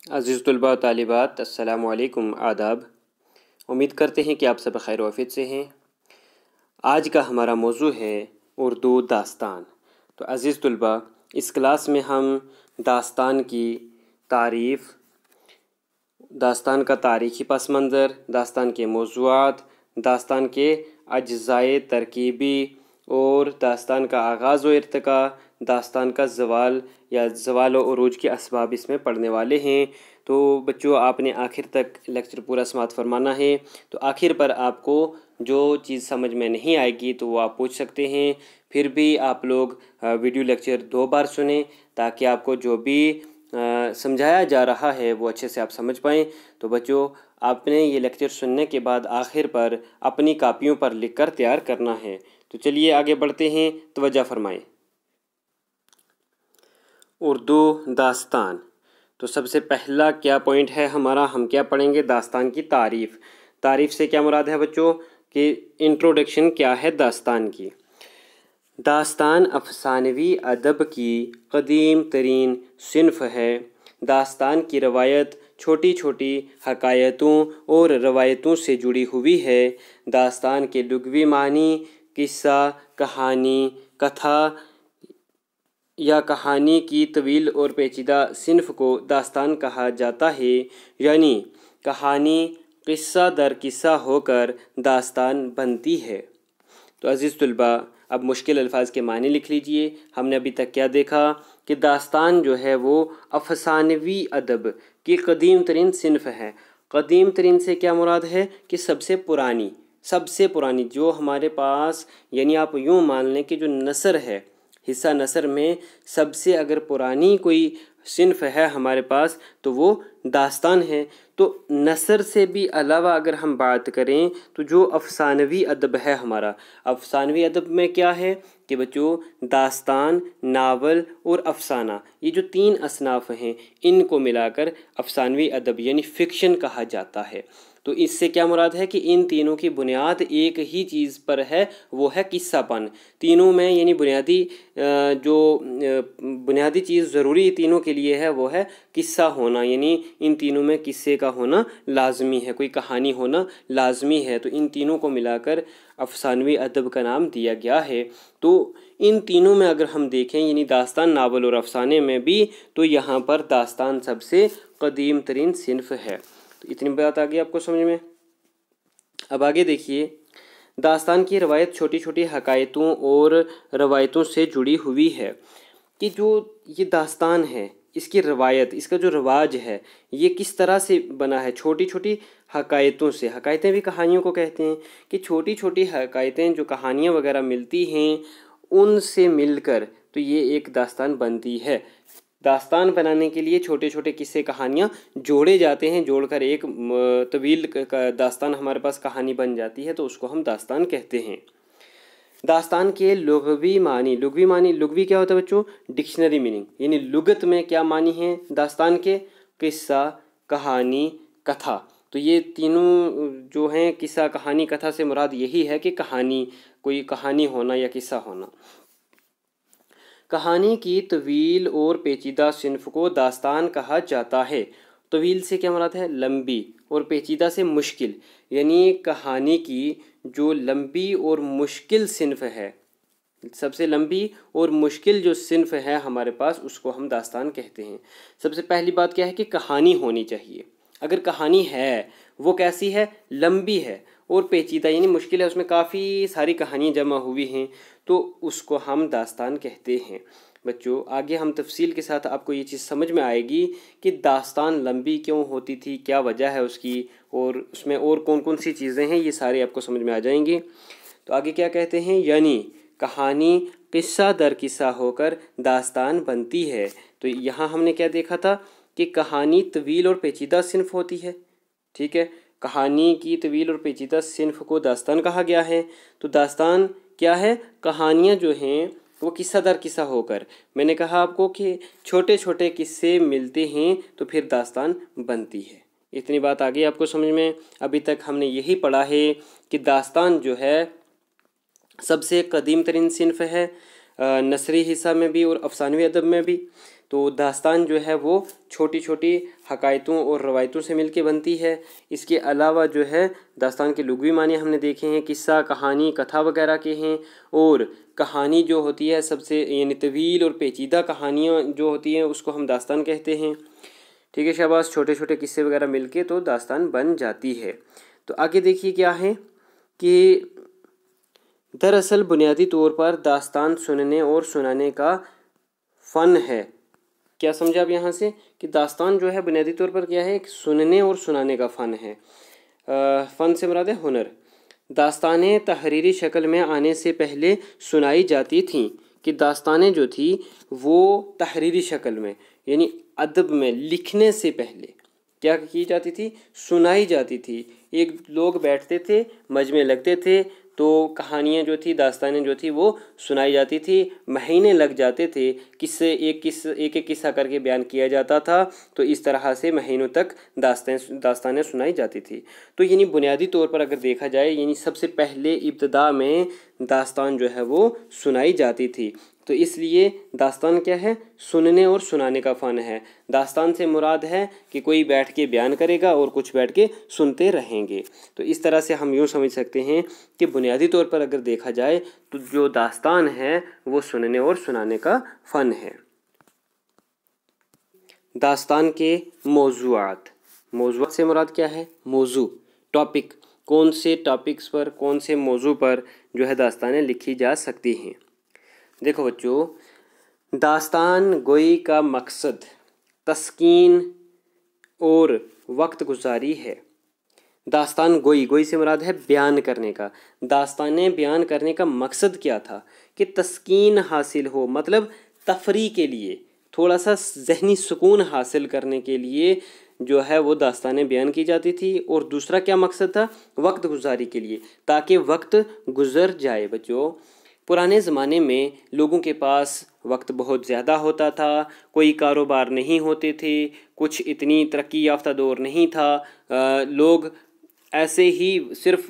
अज़ीज़ तलबा तालिबात अस्सलामु अलैकुम आदाब। उम्मीद करते हैं कि आप सब खैर वाफियत से हैं। आज का हमारा मौजू है उर्दू दास्तान। तो अज़ीज़ तलबा, इस क्लास में हम दास्तान की तारीफ़, दास्तान का तारीख़ी पस मंज़र, दास्तान के मौज़ूआत, दास्तान के अज्ज़ाए तरकीबी और दास्तान का आगाज़ व इर्तिका, दास्तान का ज़वाल या ज़वाल व उरूज के असबाब इसमें पढ़ने वाले हैं। तो बच्चों, आपने आखिर तक लेक्चर पूरा समाअत फरमाना है। तो आखिर पर आपको जो चीज़ समझ में नहीं आएगी तो वो आप पूछ सकते हैं। फिर भी आप लोग वीडियो लेक्चर 2 बार सुने ताकि आपको जो भी समझाया जा रहा है वो अच्छे से आप समझ पाएँ। तो बच्चों, आपने ये लेक्चर सुनने के बाद आखिर पर अपनी कापियों पर लिखकर तैयार करना है। तो चलिए आगे बढ़ते हैं, तवज्जो फरमाएं। उर्दू दास्तान। तो सबसे पहला क्या पॉइंट है हमारा, हम क्या पढ़ेंगे? दास्तान की तारीफ़। तारीफ़ से क्या मुराद है बच्चों कि इंट्रोडक्शन क्या है दास्तान की। दास्तान अफ़सानवी अदब की क़दीम तरीन सिन्फ़ है। दास्तान की रवायत छोटी छोटी हकायतों और रवायतों से जुड़ी हुई है। दास्तान के लुग़वी मानी किस्सा, कहानी, कथा या कहानी की तवील और पेचीदा सिन्फ़ को दास्तान कहा जाता है। यानी कहानी किस्सा दर किस्सा होकर दास्तान बनती है। तो अज़ीज़ तलबा, अब मुश्किल अल्फाज के मानी लिख लीजिए। हमने अभी तक क्या देखा कि दास्तान जो है वो अफ़सानवी अदब की क़दीम तरीन सिन्फ़ है। क़दीम तरीन से क्या मुराद है कि सबसे पुरानी जो हमारे पास, यानी आप यूँ मान लें कि जो नसर है, हिस्सा नसर में सबसे अगर पुरानी कोई सिन्फ़ है हमारे पास तो वो दास्तान है। तो नसर से भी अलावा अगर हम बात करें तो जो अफ़सानवी अदब है हमारा, अफ़सानवी अदब में क्या है कि बच्चों दास्तान, नावल और अफ़साना, ये जो 3 असनाफ़ हैं इनको मिलाकर अफ़सानवी अदब यानी फ़िक्शन कहा जाता है। तो इससे क्या मुराद है कि इन तीनों की बुनियाद एक ही चीज़ पर है, वो है किस्सापन। तीनों में यानी जो बुनियादी चीज़ ज़रूरी तीनों के लिए है वो है किस्सा होना, यानी इन तीनों में किस्से का होना लाजमी है, कोई कहानी होना लाजमी है। तो इन तीनों को मिलाकर अफ़सानवी अदब का नाम दिया गया है। तो इन तीनों में अगर हम देखें यानी दास्तान, नावल और अफ़साने में भी, तो यहाँ पर दास्तान सबसे क़दीम तरीन सिन्फ़ है। तो इतनी बात आ गई आपको समझ में। अब आगे देखिए, दास्तान की रवायत छोटी छोटी हकायतों और रवायतों से जुड़ी हुई है। कि जो ये दास्तान है, इसकी रवायत, इसका जो रवाज है, ये किस तरह से बना है? छोटी छोटी हकायतों से। हकायतें भी कहानियों को कहते हैं कि छोटी छोटी हकायतें जो कहानियाँ वगैरह मिलती हैं उनसे मिलकर तो ये एक दास्तान बनती है। दास्तान बनाने के लिए छोटे छोटे किस्से कहानियाँ जोड़े जाते हैं, जोड़कर एक तवील दास्तान हमारे पास कहानी बन जाती है, तो उसको हम दास्तान कहते हैं। दास्तान के लुग़वी लुग़वी क्या होता है बच्चों? डिक्शनरी मीनिंग, यानी लुगत में क्या मानी है दास्तान के? किस्सा, कहानी, कथा। तो ये तीनों जो हैं, किस्सा, कहानी, कथा से मुराद यही है कि कहानी, कोई कहानी होना या किस्सा होना। कहानी की तवील और पेचीदा सिन्फ़ को दास्तान कहा जाता है। तवील से क्या मुराद है? लंबी, और पेचीदा से मुश्किल, यानी कहानी की जो लंबी और मुश्किल सिन्फ़ है, सबसे लंबी और मुश्किल जो सिन्फ़ है हमारे पास, उसको हम दास्तान कहते हैं। सबसे पहली बात क्या है कि कहानी होनी चाहिए। अगर कहानी है वो कैसी है? लंबी है और पेचीदा यानी मुश्किल है, उसमें काफ़ी सारी कहानियाँ जमा हुई हैं, तो उसको हम दास्तान कहते हैं। बच्चों, आगे हम तफसील के साथ आपको ये चीज़ समझ में आएगी कि दास्तान लंबी क्यों होती थी, क्या वजह है उसकी, और उसमें और कौन कौन सी चीज़ें हैं, ये सारे आपको समझ में आ जाएंगी। तो आगे क्या कहते हैं? यानी कहानी किस्सा दर किस्सा होकर दास्तान बनती है। तो यहाँ हमने क्या देखा था कि कहानी तवील और पेचीदा सिन्फ़ होती है। ठीक है, कहानी की तवील और पेचीदा सिन्फ़ को दास्तान कहा गया है। तो दास्तान क्या है? कहानियाँ जो हैं वो किस्सा दर किस्सा होकर, मैंने कहा आपको कि छोटे छोटे किस्से मिलते हैं तो फिर दास्तान बनती है। इतनी बात आ गई आपको समझ में। अभी तक हमने यही पढ़ा है कि दास्तान जो है सबसे क़दीम तरीन सिन्फ़ है, नसरी हिस्सा में भी और अफ़सानवी अदब में भी। तो दास्तान जो है वो छोटी छोटी हकायतों और रवायतों से मिलके बनती है। इसके अलावा जो है दास्तान के लुग़वी मानी हमने देखे हैं, किस्सा, कहानी, कथा वगैरह के हैं। और कहानी जो होती है सबसे यानी तवील और पेचीदा कहानियाँ जो होती हैं उसको हम दास्तान कहते हैं। ठीक है शाबाश, छोटे छोटे किस्से वगैरह मिलके तो दास्तान बन जाती है। तो आगे देखिए क्या है कि दरअसल बुनियादी तौर पर दास्तान सुनने और सुनाने का फ़न है। क्या समझे आप यहाँ से कि दास्तान जो है बुनियादी तौर पर क्या है, एक सुनने और सुनाने का फ़न है। फ़न से मुराद है हुनर। दास्तानें तहरीरी शक्ल में आने से पहले सुनाई जाती थीं, कि दास्तानें जो थी वो तहरीरी शक्ल में यानी अदब में लिखने से पहले क्या की जाती थी, सुनाई जाती थी। एक लोग बैठते थे, मजमे लगते थे, तो कहानियाँ जो थी, दास्तानें जो थी वो सुनाई जाती थी। महीने लग जाते थे, एक एक किस्सा करके बयान किया जाता था। तो इस तरह से महीनों तक दास्तानें सुनाई जाती थी। तो यानी बुनियादी तौर पर अगर देखा जाए, यानी सबसे पहले इब्तदा में दास्तान जो है वो सुनाई जाती थी। तो इसलिए दास्तान क्या है, सुनने और सुनाने का फ़न है। दास्तान से मुराद है कि कोई बैठ के बयान करेगा और कुछ बैठ के सुनते रहेंगे। तो इस तरह से हम यूँ समझ सकते हैं कि बुनियादी तौर पर अगर देखा जाए तो जो दास्तान है वो सुनने और सुनाने का फ़न है। दास्तान के मौज़ूआत। मौज़ूआत से मुराद क्या है, मौज़ू, टॉपिक। कौन से टॉपिक्स पर, कौन से मौज़ू पर जो है दास्तानें लिखी जा सकती हैं। देखो बच्चों, दास्तान गोई का मकसद तस्कीन और वक्त गुजारी है। दास्तान गोई से मुराद है बयान करने का। दास्तानें बयान करने का मकसद क्या था कि तस्कीन हासिल हो, मतलब तफरी के लिए, थोड़ा सा ज़हनी सुकून हासिल करने के लिए जो है वो दास्तानें बयान की जाती थी। और दूसरा क्या मकसद था, वक्त गुजारी के लिए, ताकि वक्त गुज़र जाए। बच्चों, पुराने ज़माने में लोगों के पास वक्त बहुत ज़्यादा होता था, कोई कारोबार नहीं होते थे, कुछ इतनी तरक्की याफ्ता दौर नहीं था। लोग ऐसे ही सिर्फ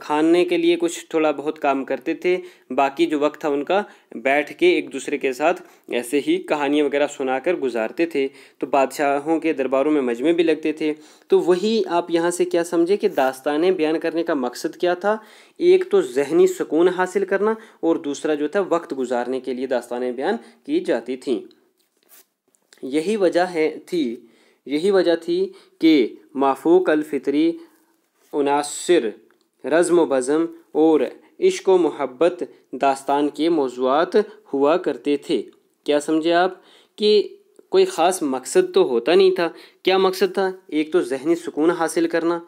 खाने के लिए कुछ थोड़ा बहुत काम करते थे, बाकी जो वक्त था उनका बैठ के एक दूसरे के साथ ऐसे ही कहानियाँ वगैरह सुनाकर गुजारते थे। तो बादशाहों के दरबारों में मजमे भी लगते थे। तो वही आप यहाँ से क्या समझे कि दास्तानें बयान करने का मकसद क्या था, एक तो ज़हनी सुकून हासिल करना और दूसरा जो था वक्त गुजारने के लिए दास्तानें बयान की जाती थीं। यही वजह थी कि माफूक अल-फितरी, उनासिर, रज़्म व बज़्म और इश्क व मोहब्बत दास्तान के मौज़ूआत हुआ करते थे। क्या समझे आप कि कोई ख़ास मकसद तो होता नहीं था। क्या मकसद था, एक तो ज़हनी सुकून हासिल करना,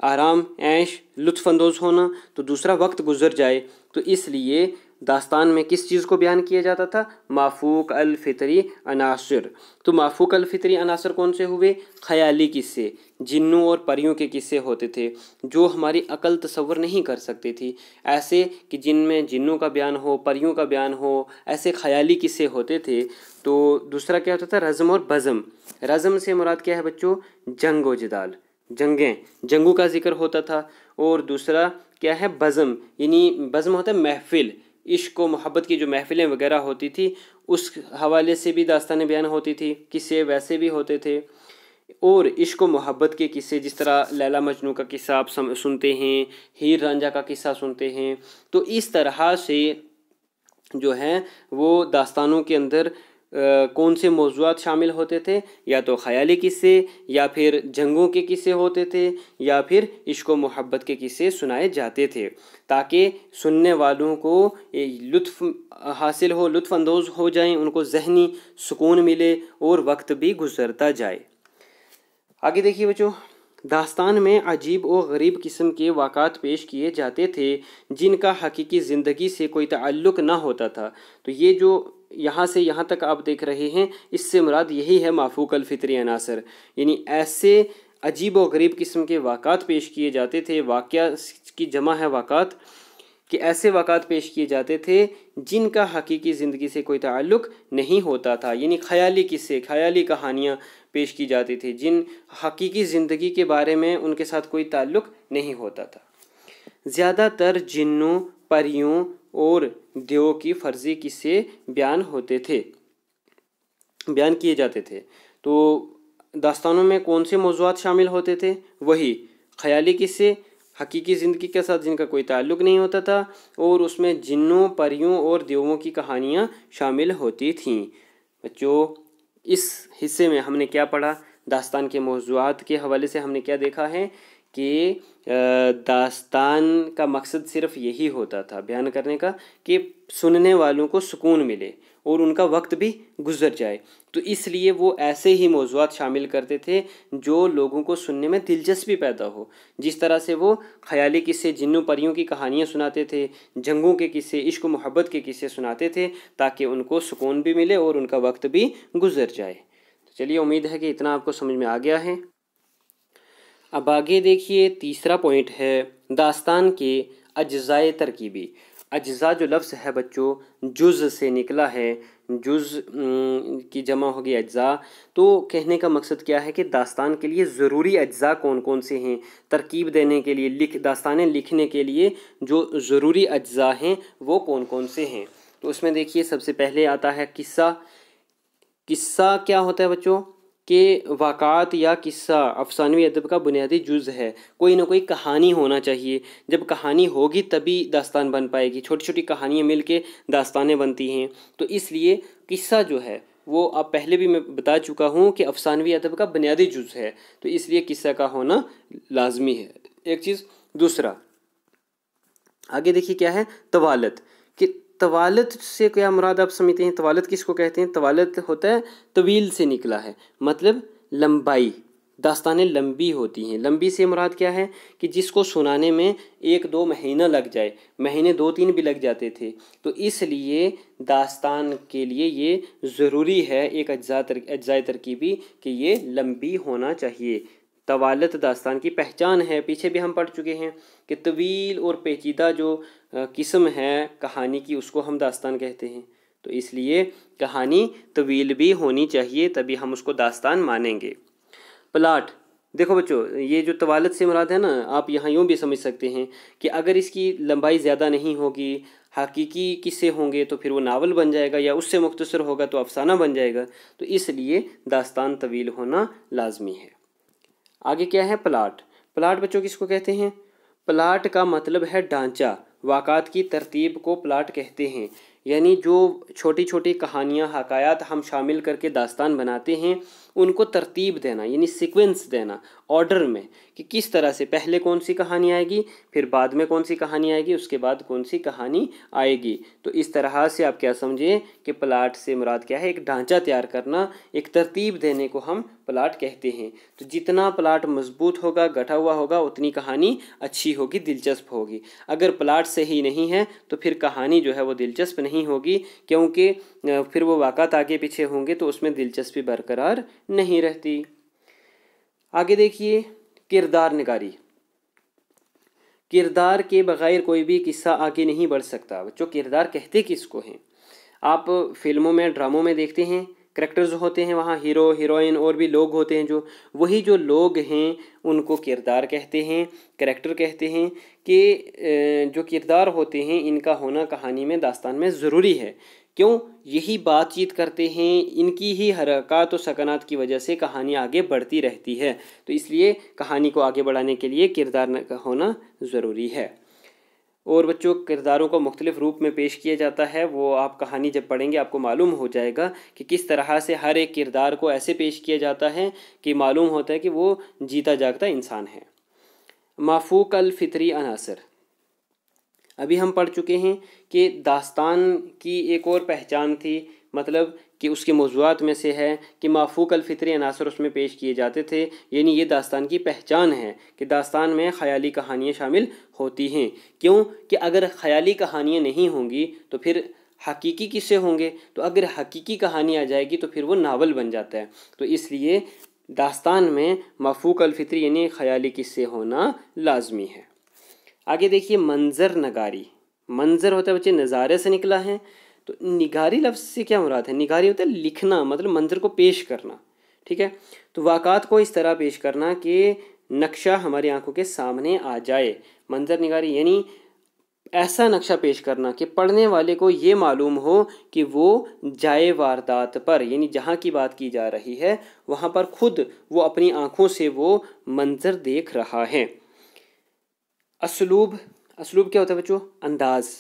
आराम, ऐश, लुत्फ़ अंदोज़ होना, तो दूसरा वक्त गुज़र जाए। तो इसलिए दास्तान में किस चीज़ को बयान किया जाता था, माफूक अल-फितरी अनासर। तो माफूक अल-फितरी अनासर कौन से हुए, ख़याली किस्से, जिन्नों और परियों के किस्से होते थे जो हमारी अकल तसव्वुर नहीं कर सकती थी। ऐसे कि जिनमें जिन्नों का बयान हो, परियों का बयान हो, ऐसे ख़याली किस्से होते थे। तो दूसरा क्या होता था, रज़्म और बज़्म। रज़्म से मुराद क्या है बच्चों, जंग व जिदाल, जंगों का जिक्र होता था। और दूसरा क्या है, बज़्म, यानी बज़्म होता है महफिल, इश्क व मोहब्बत की जो महफिलें वगैरह होती थी उस हवाले से भी दास्तानें बयान होती थी, किस्से वैसे भी होते थे। और इश्क व मोहब्बत के किस्से, जिस तरह लैला मजनू का किस्सा आप सुनते हैं, हीर रांझा का किस्सा सुनते हैं। तो इस तरह से जो है वो दास्तानों के अंदर कौन से मौज़ूआत शामिल होते थे, या तो ख़याली किस्से, या फिर जंगों के किस्से होते थे, या फिर इश्क व मोहब्बत के किस्से सुनाए जाते थे, ताकि सुनने वालों को लुत्फ़ हासिल हो, लुत्फ़ अंदोज़ हो जाएं, उनको ज़हनी सुकून मिले और वक्त भी गुज़रता जाए। आगे देखिए बच्चों, दास्तान में अजीब और गरीब किस्म के वाक़ात पेश किए जाते थे जिनका हकीकी ज़िंदगी से कोई ताल्लुक़ ना होता था। तो ये जो यहाँ से यहाँ तक आप देख रहे हैं, इससे मुराद यही है माफूक अल-फितरी अनासर, यानी ऐसे अजीब और गरीब किस्म के वाक़ात पेश किए जाते थे। वाक़या की जमा है वाक़ात, कि ऐसे वाक़ात पेश किए जाते थे जिनका हकीकी ज़िंदगी से कोई ताल्लुक़ नहीं होता था, यानी ख़याली किस्से, ख़याली कहानियाँ पेश की जाती थी जिन हकीकी ज़िंदगी के बारे में उनके साथ कोई ताल्लुक़ नहीं होता था। ज़्यादातर जिन्नों, परियों और देवों की फ़र्ज़ी किस्से बयान होते थे। बयान किए जाते थे। तो दास्तानों में कौन से मौज़ूआत शामिल होते थे? वही ख़याली किस्से हकीकी ज़िंदगी के साथ जिनका कोई ताल्लुक़ नहीं होता था, और उसमें जिन्नों, परियों और देवों की कहानियाँ शामिल होती थीं। बच्चों, इस हिस्से में हमने क्या पढ़ा? दास्तान के मौज़ूआत के हवाले से हमने क्या देखा है कि दास्तान का मकसद सिर्फ़ यही होता था बयान करने का कि सुनने वालों को सुकून मिले और उनका वक्त भी गुजर जाए। तो इसलिए वो ऐसे ही मौज़ूआत शामिल करते थे जो लोगों को सुनने में दिलचस्पी पैदा हो। जिस तरह से वो ख़याली किस्से, जिन्नों परियों की कहानियाँ सुनाते थे, जंगों के किस्से, इश्क मोहब्बत के किस्से सुनाते थे, ताकि उनको सुकून भी मिले और उनका वक्त भी गुजर जाए। तो चलिए, उम्मीद है कि इतना आपको समझ में आ गया है। अब आगे देखिए, तीसरा पॉइंट है दास्तान के अज्ज़ाए तरकीबी। अज्ज़ा जो लफ्ज़ है बच्चों जुज़ से निकला है, जुज़ की जमा होगी अज्ज़ा। तो कहने का मकसद क्या है कि दास्तान के लिए ज़रूरी अज्ज़ा कौन कौन से हैं, तरकीब देने के लिए, दास्तानें लिखने के लिए जो ज़रूरी अज्ज़ा हैं वो कौन कौन से हैं। तो उसमें देखिए, सबसे पहले आता है किस्सा। किस्सा क्या होता है बच्चों? कि वाक़ात या किस्सा अफ़सानवी अदब का बुनियादी जुज़ है। कोई ना कोई कहानी होना चाहिए। जब कहानी होगी तभी दास्तान बन पाएगी। छोटी छोटी कहानियाँ मिल के दास्तानें बनती हैं। तो इसलिए किस्सा जो है वो आप पहले भी मैं बता चुका हूँ कि अफ़सानवी अदब का बुनियादी जुज़ है। तो इसलिए किस्सा का होना लाजमी है, एक चीज़। दूसरा, आगे देखिए क्या है, तवालत। कि तवालत से क्या मुराद आप समझते हैं? तवालत किसको कहते हैं? तवालत होता है तवील से निकला है, मतलब लंबाई। दास्तानें लंबी होती हैं। लंबी से मुराद क्या है कि जिसको सुनाने में 1-2 महीना लग जाए, महीने 2-3 भी लग जाते थे। तो इसलिए दास्तान के लिए ये ज़रूरी है एक अज्ज़ाए तरकीबी कि ये लंबी होना चाहिए। तवालत दास्तान की पहचान है। पीछे भी हम पढ़ चुके हैं कि तवील और पेचीदा जो किस्म है कहानी की उसको हम दास्तान कहते हैं। तो इसलिए कहानी तवील भी होनी चाहिए, तभी हम उसको दास्तान मानेंगे। प्लाट, देखो बच्चों, ये जो तवालत से मुराद है ना, आप यहाँ यूँ भी समझ सकते हैं कि अगर इसकी लंबाई ज़्यादा नहीं होगी, हकीकी किस्से होंगे तो फिर वो नावल बन जाएगा, या उससे मुख्तसर होगा तो अफसाना बन जाएगा। तो इसलिए दास्तान तवील होना लाजमी है। आगे क्या है, प्लाट। प्लाट बच्चों किसको कहते हैं? प्लाट का मतलब है ढांचा। वाक़ात की तरतीब को प्लाट कहते हैं। यानी जो छोटी छोटी कहानियाँ, हकायात हम शामिल करके दास्तान बनाते हैं, उनको तरतीब देना, यानी सीक्वेंस देना, ऑर्डर में, कि किस तरह से पहले कौन सी कहानी आएगी, फिर बाद में कौन सी कहानी आएगी, उसके बाद कौन सी कहानी आएगी। तो इस तरह से आप क्या समझें कि प्लाट से मुराद क्या है? एक ढांचा तैयार करना, एक तरतीब देने को हम प्लाट कहते हैं। तो जितना प्लाट मजबूत होगा, गढ़ा हुआ होगा, उतनी कहानी अच्छी होगी, दिलचस्प होगी। अगर प्लाट सही नहीं है तो फिर कहानी जो है वो दिलचस्प नहीं होगी, क्योंकि फिर वो वाक़ात आगे पीछे होंगे तो उसमें दिलचस्पी बरकरार नहीं रहती। आगे देखिए, किरदार निगारी। किरदार के बगैर कोई भी किस्सा आगे नहीं बढ़ सकता। बच्चों, किरदार कहते किसको हैं? आप फिल्मों में, ड्रामों में देखते हैं, करेक्टर्स होते हैं, वहाँ हीरो, हीरोइन और भी लोग होते हैं। वही जो लोग हैं उनको किरदार कहते हैं, करेक्टर कहते हैं। कि जो किरदार होते हैं इनका होना कहानी में, दास्तान में ज़रूरी है। क्यों? यही बातचीत करते हैं, इनकी ही हरकत और सकनात की वजह से कहानी आगे बढ़ती रहती है। तो इसलिए कहानी को आगे बढ़ाने के लिए किरदार का होना ज़रूरी है। और बच्चों, किरदारों को मुख्तलिफ़ रूप में पेश किया जाता है। वो आप कहानी जब पढ़ेंगे आपको मालूम हो जाएगा कि किस तरह से हर एक किरदार को ऐसे पेश किया जाता है कि मालूम होता है कि वो जीता जागता इंसान है। माफूक अल फितरी अनासर, अभी हम पढ़ चुके हैं कि दास्तान की एक और पहचान थी, मतलब कि उसके मौज़ूआत में से है कि माफूक अल फितरी अनासर उसमें पेश किए जाते थे। यानी ये दास्तान की पहचान है कि दास्तान में ख़याली कहानियाँ शामिल होती हैं। क्यों? कि अगर ख़याली कहानियाँ नहीं होंगी तो फिर हकीकी किस्से होंगे। तो अगर हकीकी कहानी आ जाएगी तो फिर वो नावल बन जाता है। तो इसलिए दास्तान में माफूक अल फितरी यानी ख़याली किस्से होना लाजमी है। आगे देखिए, मंजर नगारी। मंजर होता है बच्चे नज़ारे से निकला है। तो निगारी लफ्ज़ से क्या मुराद है? निगारी होता है लिखना, मतलब मंजर को पेश करना। ठीक है, तो वाक़ात को इस तरह पेश करना कि नक्शा हमारी आंखों के सामने आ जाए। मंजर निगारी यानी ऐसा नक्शा पेश करना कि पढ़ने वाले को ये मालूम हो कि वो जाए वारदात पर, यानी जहाँ की बात की जा रही है वहाँ पर खुद वो अपनी आँखों से वो मंजर देख रहा है। असलूब, असलूब क्या होता है बच्चों? अंदाज़।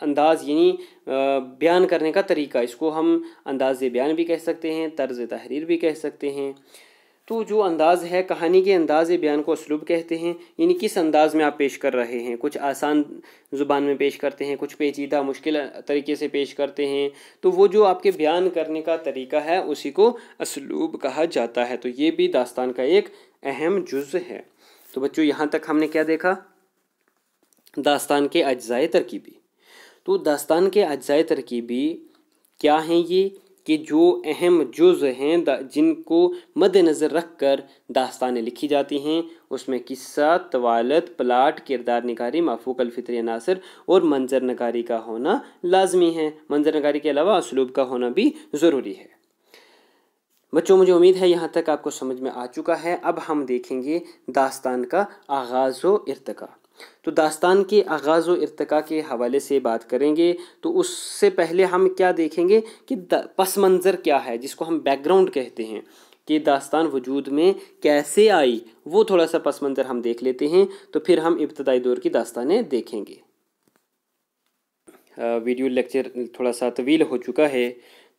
अंदाज़ यानी बयान करने का तरीका, इसको हम अंदाज़ बयान भी कह सकते हैं, तर्ज़ तहरीर भी कह सकते हैं। तो जो अंदाज़ है, कहानी के अंदाज़ बयान को असलूब कहते हैं, यानी किस अंदाज़ में आप पेश कर रहे हैं। कुछ आसान ज़ुबान में पेश करते हैं, कुछ पेचीदा मुश्किल तरीके से पेश करते हैं, तो वो जो आपके बयान करने का तरीका है उसी को असलूब कहा जाता है। तो ये भी दास्तान का एक अहम जुज़ है। तो बच्चों यहाँ तक हमने क्या देखा? दास्तान के अज्ज़ाए तरकीबी। तो दास्तान के अज्ज़ाए तरकीबी क्या हैं ये? कि जो अहम जुज़ हैं जिनको मद्देनज़र रख कर दास्तानें लिखी जाती हैं, उसमें किस्सा, तवालत, प्लाट, किरदार निगारी, माफूक अलफित्री अनासर और मंजर नगारी का होना लाजमी है। मंजर नगारी के अलावा असलूब का होना भी ज़रूरी है। बच्चों मुझे उम्मीद है यहाँ तक आपको समझ में आ चुका है। अब हम देखेंगे दास्तान का आगाज़ व इर्तिका। तो दास्तान के आगाज़ व इर्तिका के हवाले से बात करेंगे, तो उससे पहले हम क्या देखेंगे कि पस मंज़र क्या है, जिसको हम बैकग्राउंड कहते हैं, कि दास्तान वजूद में कैसे आई, वो थोड़ा सा पस मंज़र हम देख लेते हैं। तो फिर हम इब्तदाई दौर की दास्तानें देखेंगे। वीडियो लेक्चर थोड़ा सा तवील हो चुका है,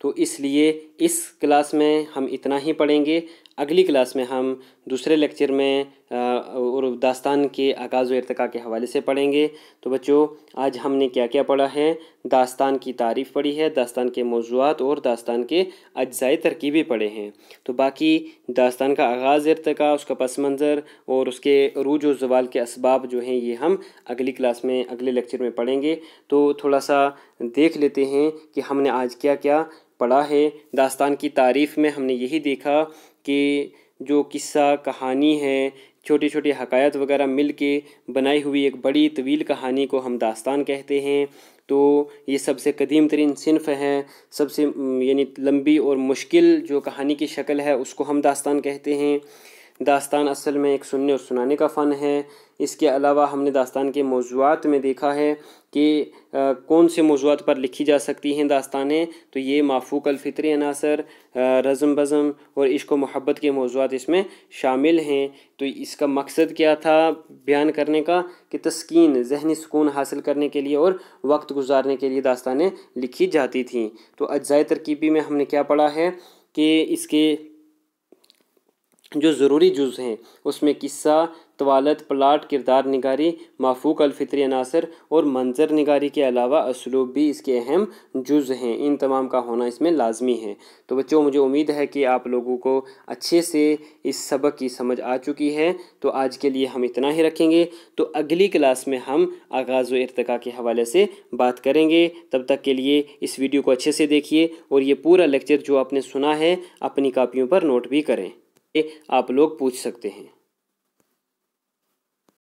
तो इसलिए इस क्लास में हम इतना ही पढ़ेंगे। अगली क्लास में हम दूसरे लेक्चर में और दास्तान के आगाज़ व इर्तिका के हवाले से पढ़ेंगे। तो बच्चों आज हमने क्या क्या पढ़ा है? दास्तान की तारीफ़ पढ़ी है, दास्तान के मौज़ूआत और दास्तान के अज्ज़ाए तरकीबी पढ़े हैं। तो बाकी दास्तान का आगाज़, इर्तिका, उसका पस मंज़र और उसके अरूज व ज़वाल के असबाब जो हैं ये हम अगली क्लास में, अगले लेक्चर में पढ़ेंगे। तो थोड़ा सा देख लेते हैं कि हमने आज क्या क्या पढ़ा है। दास्तान की तारीफ़ में हमने यही देखा कि जो किस्सा, कहानी है, छोटी छोटी हकायत वगैरह मिल के बनाई हुई एक बड़ी तवील कहानी को हम दास्तान कहते हैं। तो ये सबसे कदीम तरीन सिन्फ़ है, सबसे यानी लंबी और मुश्किल जो कहानी की शक्ल है उसको हम दास्तान कहते हैं। दास्तान असल में एक सुनने और सुनाने का फ़न है। इसके अलावा हमने दास्तान के मौज़ूआत में देखा है कि कौन से मौज़ूआत पर लिखी जा सकती हैं दास्तानें। तो ये माफूक अलफित्री अनासर, रज़म बज़म और इश्क व मोहब्बत के मौज़ूआत इसमें शामिल हैं। तो इसका मकसद क्या था बयान करने का? कि तस्कीन, ज़हनी सुकून हासिल करने के लिए और वक्त गुजारने के लिए दास्तानें लिखी जाती थीं। तो अज्ज़ाए तरकीबी में हमने क्या पढ़ा है कि इसके जो ज़रूरी जुज़ हैं उसमें किस्सा, तवालत, प्लाट, किरदार निगारी, माफूक अलफित्री अनासर और मंजर निगारी के अलावा असलूब भी इसके अहम जुज़ हैं। इन तमाम का होना इसमें लाजमी है। तो बच्चों मुझे उम्मीद है कि आप लोगों को अच्छे से इस सबक की समझ आ चुकी है। तो आज के लिए हम इतना ही रखेंगे। तो अगली क्लास में हम आगाज़ व इर्तिका के हवाले से बात करेंगे। तब तक के लिए इस वीडियो को अच्छे से देखिए और ये पूरा लेक्चर जो आपने सुना है अपनी कापियों पर नोट भी करें, आप लोग पूछ सकते हैं।